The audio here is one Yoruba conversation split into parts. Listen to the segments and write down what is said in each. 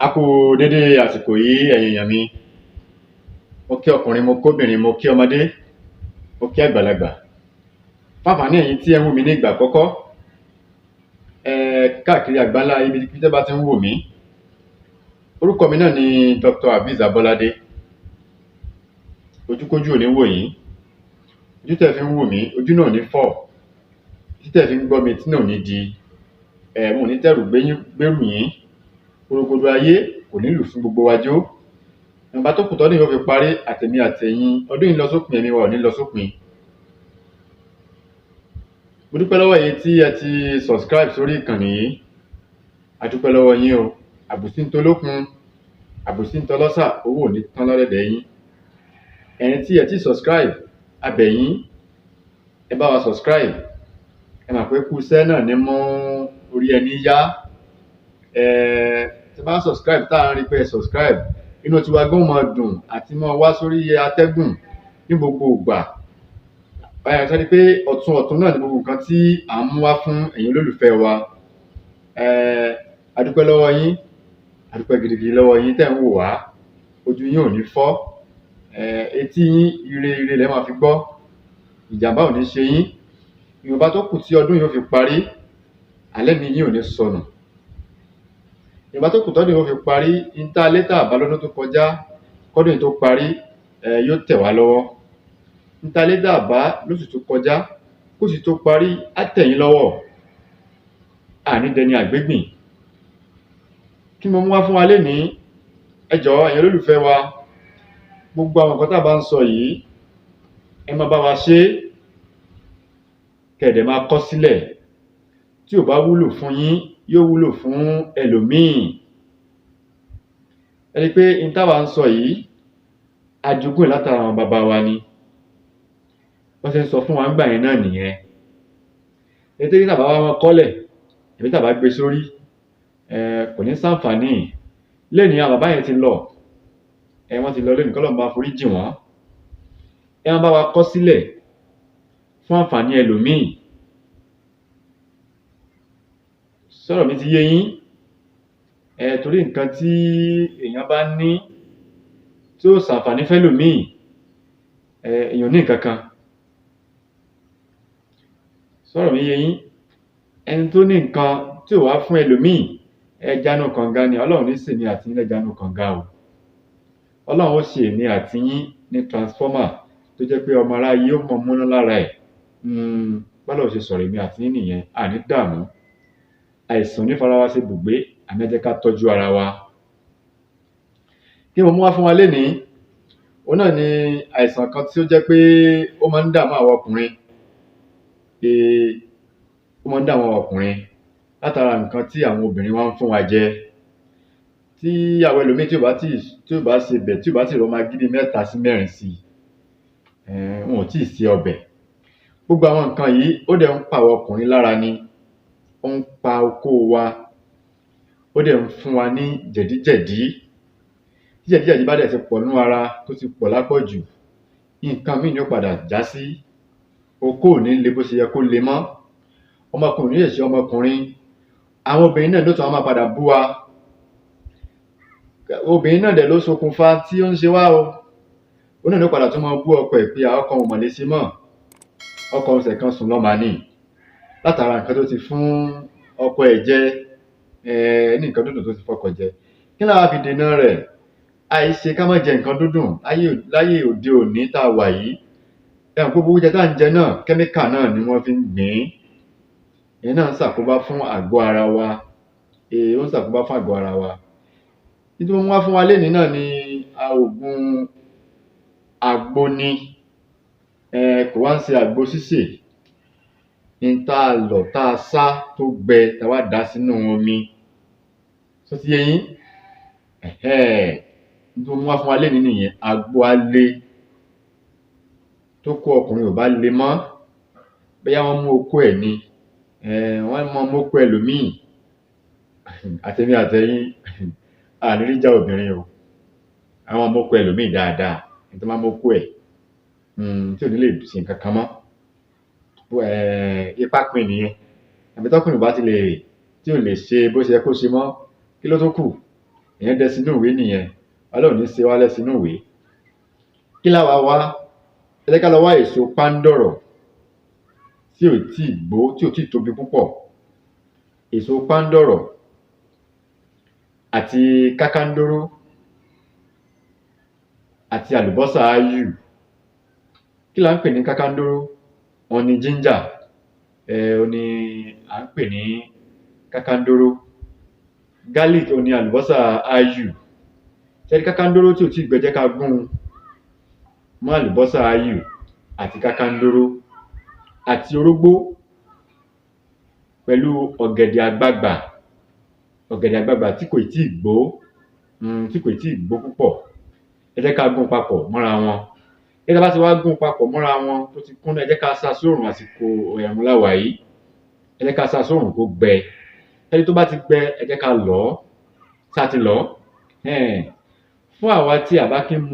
A kú dédé àsìkò yìí ẹ̀yin èèyàn mi. Mo kí ọkùnrin, mo kóbìnrin, mo kí ọmọdé, mo kí àgbàlagbà. Fáfàní ẹ̀yin tí ẹ ń wò mí ní ìgbà àkọ́kọ́, káàkiri àgbáńlá ibi tí tẹ́ bá ti ń wò mí. Orúkọ mi náà ni Dr. Abiz Abolade. Ojúkójú ò ní wò yín. Ojú tẹ́ fi ń wò mí, ojú náà ò ní fọ́. Tí tẹ́ fi ń gbọ́ mi, tí náà ò ní di. Mo ò ní tẹ̀rù gbérù yín. Orogodo ayé kò ní lù fún gbogbo wa jó. Ìgbà tó kù tọ́dún yóò fi parí, àtèmi àtẹ̀yin, ọdún yìí lọ sópin, ẹ̀mí wa ò ní lọ sópin. Mo dúpẹ́ lọ́wọ́ yín tí ẹ ti subscribe sórí ìkànnì yìí. A dúpẹ́ lọ́wọ́ yín o. Àbùsí ń tolókun, àbùsí ń tọlọ́sà, owó ò ní tán lọ́dẹ̀dẹ̀ yín. Ẹ̀yin tí ẹ ti subscribe, a bẹ̀ yín, ẹ bá wa subscribe. Ẹ mà pé kú iṣẹ́ náà ní mú orí ẹni yá. Tí bá subscribe tá à ń rí pé subscribe, inú tiwa gan máa dùn àti máa wá sórí atẹ́gùn ní gbogbo ìgbà. Báyọ̀ sọ pé ọ̀tun náà ni gbogbo nǹkan tí à ń mú wá fún ẹ̀yin olólùfẹ́ wa. A dúpẹ́ lọ́wọ́ yín, a dúpẹ́ gidigidi lọ́wọ́ yín tẹ́ ń wò wá. Ojú yín ò ní fọ́, etí yín ire lẹ́ máa fi gbọ́. Ìjàmbá ò ní ṣe yín. Ìwọ̀nba tó kù tí ọdún yóò fi parí, alẹ́ mi yín ò ní sọnù. Ìgbà tó kù tọ́dún yóò fi parí, ìta létà àbálọ́dún tó kọjá, kọ́dún yìí tó parí, yóò tẹ̀ wá lọ́wọ́. Ìta létà àbá lóṣù tó kọjá, kóṣù tó parí, á tẹ̀yìn lọ́wọ́. Àní dẹni àgbégbìn. Kí mo mú wá fún wa lénìí? Ẹ jọ̀ọ́ ẹ̀yin olólùfẹ́ wa, gbogbo àwọn nǹkan tá a bá ń sọ yìí, ẹ máa bá wa ṣe, kẹ̀dẹ̀ máa kọ sílẹ̀. Tí ò bá wúlò fún yín, yóò wúlò fún ẹlòmíì. Ẹ rí pé n táwa ń sọ yìí, ajogún látara àwọn bàbá wa ni. Wọ́n ṣe ń sọ fún wa ńgbà yẹn náà nìyẹn. Ètò tí tàbá wa wọn kọ́lẹ̀, èmi tàbá gbé sórí, kò ní ṣàǹfààní. Lẹ́nìí àwọn bàbá yẹn ti lọ, wọ́n ti lọ lẹ́nìí, k'Ọlọ́run bá forí jì wọ́n. Ẹ máa bá wa kọ sílẹ̀ fún àǹfààní ẹlòmíì. Sọ̀rọ̀ mi ti yé yín? Torí nǹkan tí èèyàn bá ní tí ó ṣàǹfààní fẹ́lòmíì, èèyàn ní nǹkan kan. Sọ̀rọ̀ mi yé yín? Ẹni tó ní nǹkan tí ò wá fún ẹlòmíì, ẹjanú kànga ni. Ọlọ́run ní ṣèmi àti yín lẹ́janú kànga o. Ọlọ́run ó ṣe èmi àti yín ní transformer tó jẹ́ pé ọmọ aráyé ó mọ múná lára ẹ̀. Bọ́lọ́run ṣe sọ̀rọ̀ èmi àti yín nìyẹn. Àní dààmú. Àìsàn ní fara wa ṣe bùgbé, àmọ́ ẹ jẹ́ ká tọ́jú ara wa. Kí mo mú wá fún wa lénìí? Òun náà ni àìsàn kan tí ó jẹ́ pé ó máa ń dààmú àwọn ọkùnrin. Ó máa ń dààmú àwọn ọkùnrin látara nǹkan tí àwọn obìnrin wa ń fún wa jẹ. Tí àwọn ẹlòmíì tí ò bá ṣe bẹ̀, tí ò bá sì rọ magí bí 3 sí 4 sí, wọn ò tí ì ṣe ọbẹ̀. Gbogbo àwọn nǹkan yìí ó dẹ̀ ń pa àwọn ọkùnrin lára ni. Ó ń pa okó wa, ó dẹ̀ ń fún wa ní jẹ̀díjẹ̀dí. Tí jẹ̀díjẹ̀dí bá dẹ̀ ti pọ̀ nínú ara, tó ti pọ̀ lápọ̀jù, nǹkan míì ni ó padà já sí. Okó ò ní le bó ṣe yẹ kó le mọ́. Ọmọkùnrin lè ṣe ọmọkùnrin. Àwọn obìnrin náà ló tún máa padà bú wa. Obìnrin náà dẹ̀ ló ṣokùnfà tí ó ń ṣe wá o. Ó náà ló padà tún máa bú ọkọ ẹ̀ pé ọkọ òun mọ̀ lè ṣe mọ́. Ọkọ ọ̀sẹ̀ kan sùn lọ́mà ní. Látara nǹkan tó ti fún ọkọ ẹ̀ jẹ, ní nǹkan dúdùn tó ti fọkọ jẹ. Kí la wá fi dènà rẹ̀? Àìṣe ká má jẹ nǹkan dúdùn láyé òde òní tá a wà yìí. Gbogbo oúnjẹ tá à ń jẹ náà, kẹ́míkà náà ni wọ́n fi ń gbìn. Ìyẹn náà ń ṣàkóbá fún àgọ́ ara wa. Ó ń ṣàkóbá fún àgọ́ ara wa. Tí mo mú wá fún wa lénìí náà ni òògùn àgbo ni. Kò wá ń ṣe àgbo sísè. Ní tá a lọ̀, tá a sá tó gbẹ, tá a wá dà sínú omi. Ṣó ti yé yín? Tí mo mú wá fún wa lénìí nìyẹn. Àgbo alẹ́ tó kó ọkùnrin ò bá le mọ́, bóyá wọ́n mú okó ẹ̀ ni, wọ́n mú okó ẹlòmíì. Àtèmi àtẹ̀yin, àní rí ìjà obìnrin o. Àwọn ọmọ okó ẹlòmíì dáadáa, ẹni tó máa mú okó ẹ̀, tí ò ní lè ṣe nǹkan kan mọ́. Ipá pin nìyẹn. Àbí tọ́kùnrin bá ti lè tí ò lè ṣe bó ṣe yẹ kó ṣe mọ́, kí ló tó kù? èèyàn dẹ sínú ìwé nìyẹn. Ọlọ́run ní ṣe wá lẹ́ sínú ìwé. Kí la wá wá? Ẹ jẹ́ ká lọ wá èso páńdọ̀rọ̀ tí ò tí ì gbó, tí ò tí ì tóbi púpọ̀. Èso páńdọ̀rọ̀ àti kákándóró àti àlùbọ́sà áyù. Kí la ń pè ní kákándóró? Òun ni ginger. Òun ni à ń pè ní kákándóró. Garlic òun ni àlùbọ́sà áyù. Ṣé rí kákándóró tí ò tí ì gbẹ, jẹ́ ká gún un mọ́ àlùbọ́sà áyù àti kákándóró àti orógbó pẹ̀lú ọ̀gẹ̀dẹ̀ àgbagbà. Ọ̀gẹ̀dẹ̀ àgbagbà tí kò tí ì gbó, tí kò tí ì gbó púpọ̀. Ẹ jẹ́ ká gún papọ̀ mọ́ra wọn. Bí a bá ti wá gún papọ̀ mọ́ra wọn tó ti kúnná, ẹ jẹ́ ká sá sóòrùn. Àsìkò ẹ̀rùn la wà yìí. Ẹ jẹ́ ká sá sóòrùn kó gbẹ. Ẹni tó bá ti gbẹ, ẹ jẹ́ ká lọ̀ ọ́. Ṣá ti lọ̀ ọ́? Fún àwa tí a bá kí ń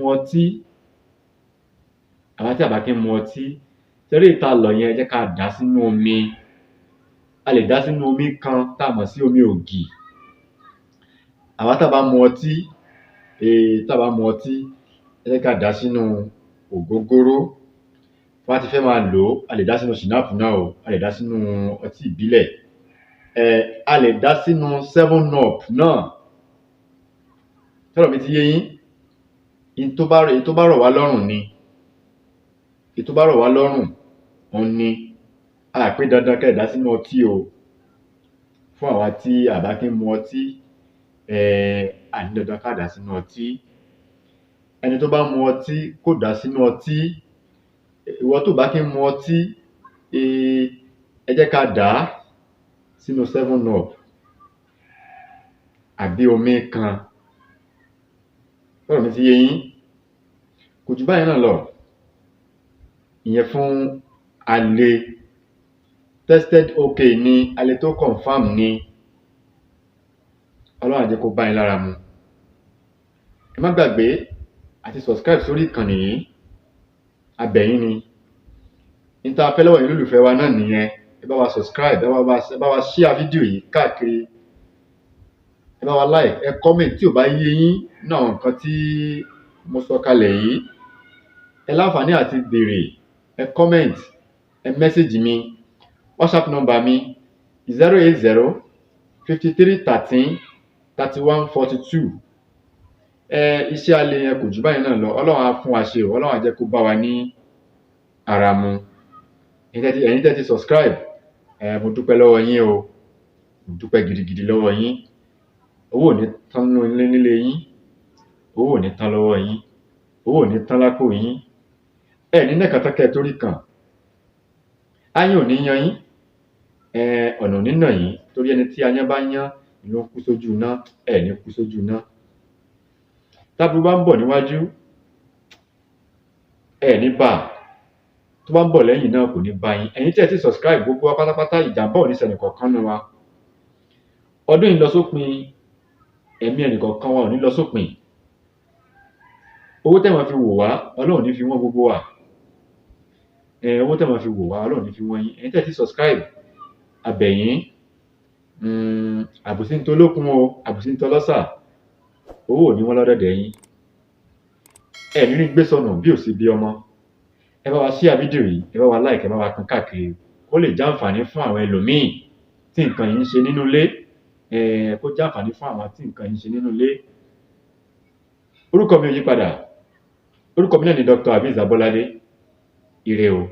mu ọtí, torí ìta lọ̀ yẹn, ẹ jẹ́ ká dà sínú omi. A lè dà sínú omi kan tá a mọ̀ sí omi ògì. Àwa tá a bá mu ọtí, ẹ jẹ́ ká dà sínú ògógóró. Bá ti fẹ́ máa lò ó, a lè dà sínú ṣìnáàpù náà o. A lè dà sínú ọtí ìbílẹ̀. A lè dà sínú 7up náà. Sọ̀rọ̀ mi ti yé yín? Èyí tó bá rọ̀ wá lọ́rùn ni. Èyí tó bá rọ̀ wá lọ́rùn, òun ni. A pé dandan kẹ́ ẹ dà sínú ọtí o. Fún àwa tí a bá kí ń mu ọtí, a ní dandan ká dà sínú ọtí. Ẹni tó bá mu ọtí kó dà sínú ọtí. Ìwọ tó bá kí ń mu ọtí, ẹ jẹ́ ká dà sínú 7up àbí omi kan. Sọ̀rọ̀ mi ti yé yín? Kò jù báyìí náà lọ. Ìyẹn fún alẹ́ tested okay ni, alẹ́ tó confirm ni. Ọlọ́run á jẹ́ kó bá yín lára mu. Ẹ má gbàgbé àti subscribe sórí ìkànnì yìí. A bẹ̀ yín ni. Ní tá a fẹ́ lọ́wọ́ yín olólùfẹ́ wa náà nìyẹn. Ẹ bá wa subscribe, ẹ bá wa share fídíò yìí káàkiri. Ẹ bá wa like, ẹ comment tí ò bá yé yín ní àwọn nǹkan tí mo sọ kalẹ̀ yìí. Ẹ láǹfààní àti béèrè, ẹ comment, ẹ message mi. WhatsApp number mi 080 53 13 31 42. Iṣẹ́ alẹ́ yẹn kò jù báyìí náà lọ. Ọlọ́run á fún wa ṣe o. Ọlọ́run á jẹ́ kó bá wa ní ara mu. Ẹ̀yin tẹ́ ti subscribe, mo dúpẹ́ lọ́wọ́ yín o. Mo dúpẹ́ gidigidi lọ́wọ́ yín. Owó ò ní tán nílé yín. Owó ò ní tán lọ́wọ́ yín. Owó ò ní tán lápò yín. Ní nẹ́kàtàkẹ́ torí kan. Áyán ò ní yan yín. Ọ̀nà ò ní nà yín. Torí ẹni tí ayán bá yán ló ń kú sójú iná. Ní kú sójú iná. Táburú bá ń bọ̀ níwájú, ní bá. Tó bá ń bọ̀ lẹ́yìn náà kò ní bá yín. Ẹ̀yin tí ẹ ti subscribe, gbogbo wa pátápátá, ìjàmbá ò ní ṣe ẹnìkọ̀ọ̀kan nínú wa. Ọdún yìí lọ sópin, ẹ̀mí ẹnìkọ̀ọ̀kan wa ò ní lọ sópin. Owó tẹ́ máa fi wò wá, Ọlọ́run ní fi wọ́n gbogbo wa. Owó tẹ́ máa fi wò wá, Ọlọ́run ní fi wọ́n yín. Ẹ̀yin tí ẹ ti subscribe, a bẹ̀ yín. Àbùsí ń tolókun o, àbùsí ń tọlọ́sà. Owó ò ní wọ́n lọ́dọ̀dẹ̀ yín. Ní rí gbé sọnù bí ò sí bí ọmọ. Ẹ bá wa share fídíò yìí, ẹ bá wa like, ẹ bá wa pín káàkiri. Kó lè jẹ́ àǹfààní fún àwọn ẹlòmíì tí nǹkan yìí ń ṣe nínú ilé. Kó jẹ́ àǹfààní fún àwọn tí nǹkan yìí ń ṣe nínú ilé. Orúkọ mi ò yí padà. Orúkọ mi náà ni Dr. Abiz Abolade. Ire o.